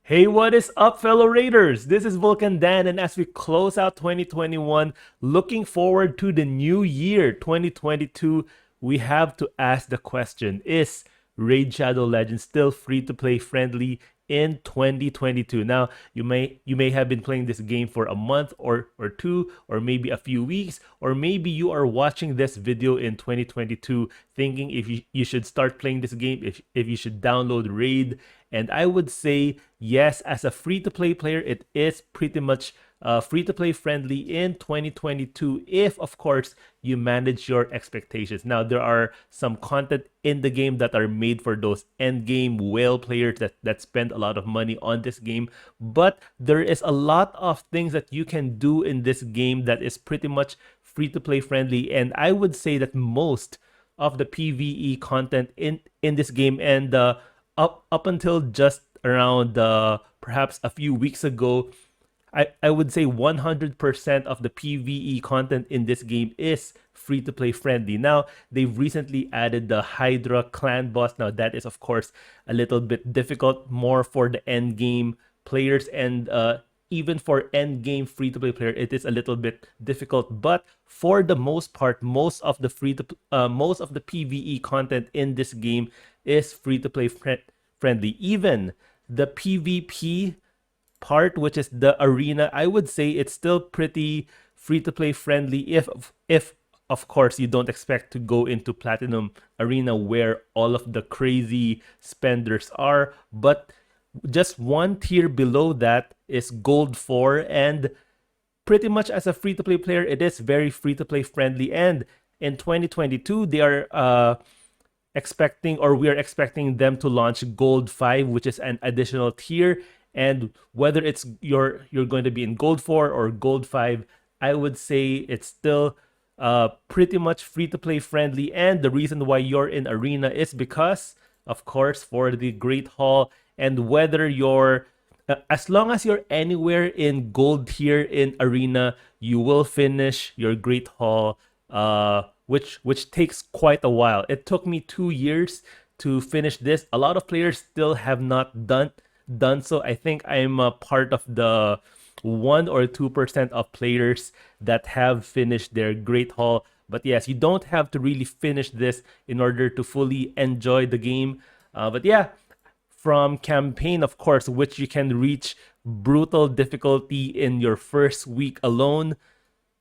Hey, what is up, fellow Raiders? This is Vulcan Dan, and as we close out 2021, looking forward to the new year 2022, we have to ask the question: is Raid Shadow Legends still free to play friendly in 2022? Now, you may have been playing this game for a month or two, or maybe a few weeks, or maybe you are watching this video in 2022 thinking if you should start playing this game, if you should download Raid. And I would say yes, as a free to play player, it is pretty much free to play friendly in 2022, if, of course, you manage your expectations. Now, there are some content in the game that are made for those end game whale players that spend a lot of money on this game. But there is a lot of things that you can do in this game that is pretty much free to play friendly. And I would say that most of the PvE content in this game, and up until just around perhaps a few weeks ago, I would say 100% of the PvE content in this game is free to play friendly. Now, they've recently added the Hydra clan boss. Now, that is, of course, a little bit difficult, more for the end game players, and even for end game free to play player, it is a little bit difficult. But for the most part, most of the PvE content in this game is free to play friendly. Even the PvP part, which is the arena, I would say it's still pretty free to play friendly, if of course you don't expect to go into Platinum Arena where all of the crazy spenders are. But just one tier below that is Gold 4, and pretty much as a free to play player, it is very free to play friendly. And in 2022, they are expecting, or we are expecting them to launch Gold 5, which is an additional tier. And whether it's you're going to be in Gold 4 or Gold 5, I would say it's still pretty much free to play friendly. And the reason why you're in Arena is because, of course, for the Great Hall. And whether you're as long as you're anywhere in Gold tier in Arena, you will finish your Great Hall, which takes quite a while. It took me 2 years to finish this. A lot of players still have not done so. I think I'm a part of the 1 or 2% of players that have finished their Great Hall. But yes, you don't have to really finish this in order to fully enjoy the game. But yeah, from campaign, of course, which you can reach brutal difficulty in your first week alone.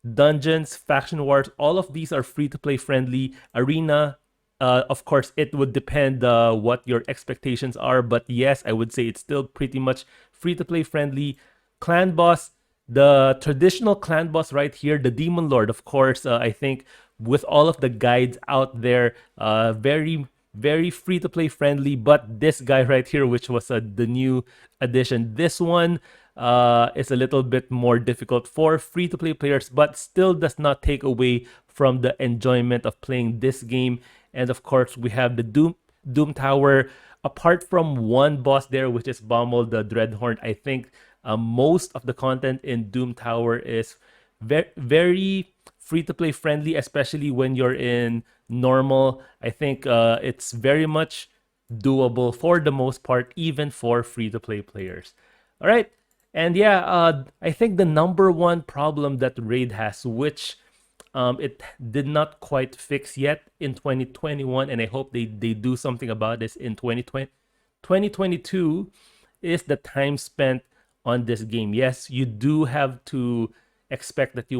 Dungeons, faction wars, all of these are free to play friendly. Arena, of course, it would depend what your expectations are, but yes, I would say it's still pretty much free to play friendly. Clan boss, the traditional clan boss right here, the Demon Lord, of course, I think with all of the guides out there, very free to play friendly. But this guy right here, which was the new addition, this one is a little bit more difficult for free to play players, but still does not take away from the enjoyment of playing this game. And of course, we have the Doom Tower. Apart from one boss there, which is Bommel the Dreadhorn, I think most of the content in Doom Tower is very free to play friendly, especially when you're in normal. I think it's very much doable for the most part, even for free to play players. All right. And yeah, I think the number one problem that Raid has, which it did not quite fix yet in 2021, and I hope they do something about this in 2022, is the time spent on this game. Yes, you do have to expect that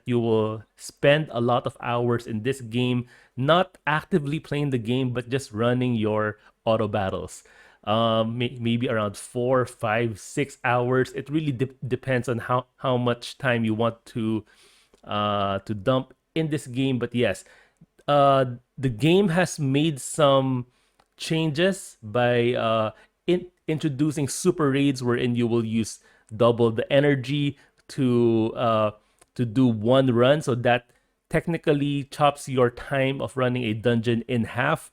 you will spend a lot of hours in this game, not actively playing the game, but just running your auto battles. Maybe around 4, 5, 6 hours. It really depends on how much time you want to dump in this game. But yes, the game has made some changes by introducing super raids, wherein you will use double the energy to do one run, so that technically chops your time of running a dungeon in half.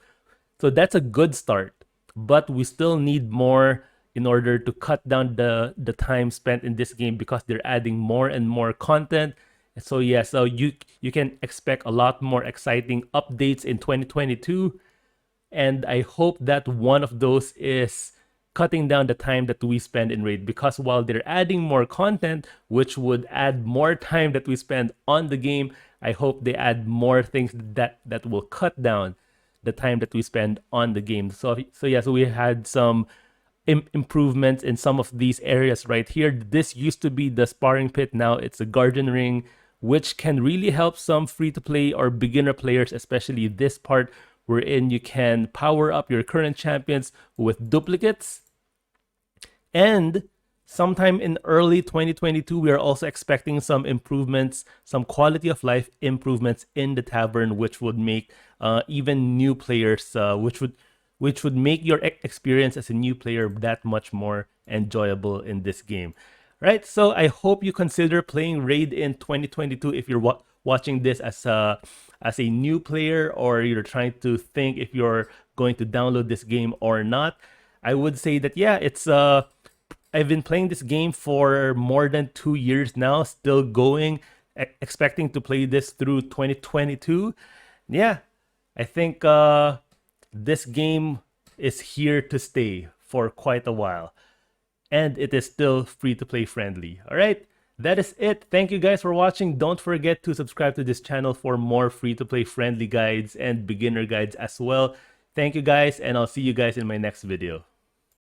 So that's a good start, but we still need more in order to cut down the time spent in this game, because they're adding more and more content. So yeah, so you can expect a lot more exciting updates in 2022, and I hope that one of those is cutting down the time that we spend in Raid, because while they're adding more content, which would add more time that we spend on the game, I hope they add more things that will cut down the time that we spend on the game. So we had some improvements in some of these areas right here. This used to be the sparring pit, now it's a guardian ring, which can really help some free-to-play or beginner players, especially this part wherein you can power up your current champions with duplicates. And sometime in early 2022, we are also expecting some improvements, some quality of life improvements in the tavern, which would make even new players, which would make your experience as a new player that much more enjoyable in this game. Right, so I hope you consider playing Raid in 2022 if you're watching this as a new player, or you're trying to think if you're going to download this game or not. I would say that, yeah, it's I've been playing this game for more than 2 years now, still going, expecting to play this through 2022. Yeah, I think this game is here to stay for quite a while. And it is still free-to-play friendly. All right, that is it. Thank you guys for watching. Don't forget to subscribe to this channel for more free-to-play friendly guides and beginner guides as well. Thank you guys, and I'll see you guys in my next video.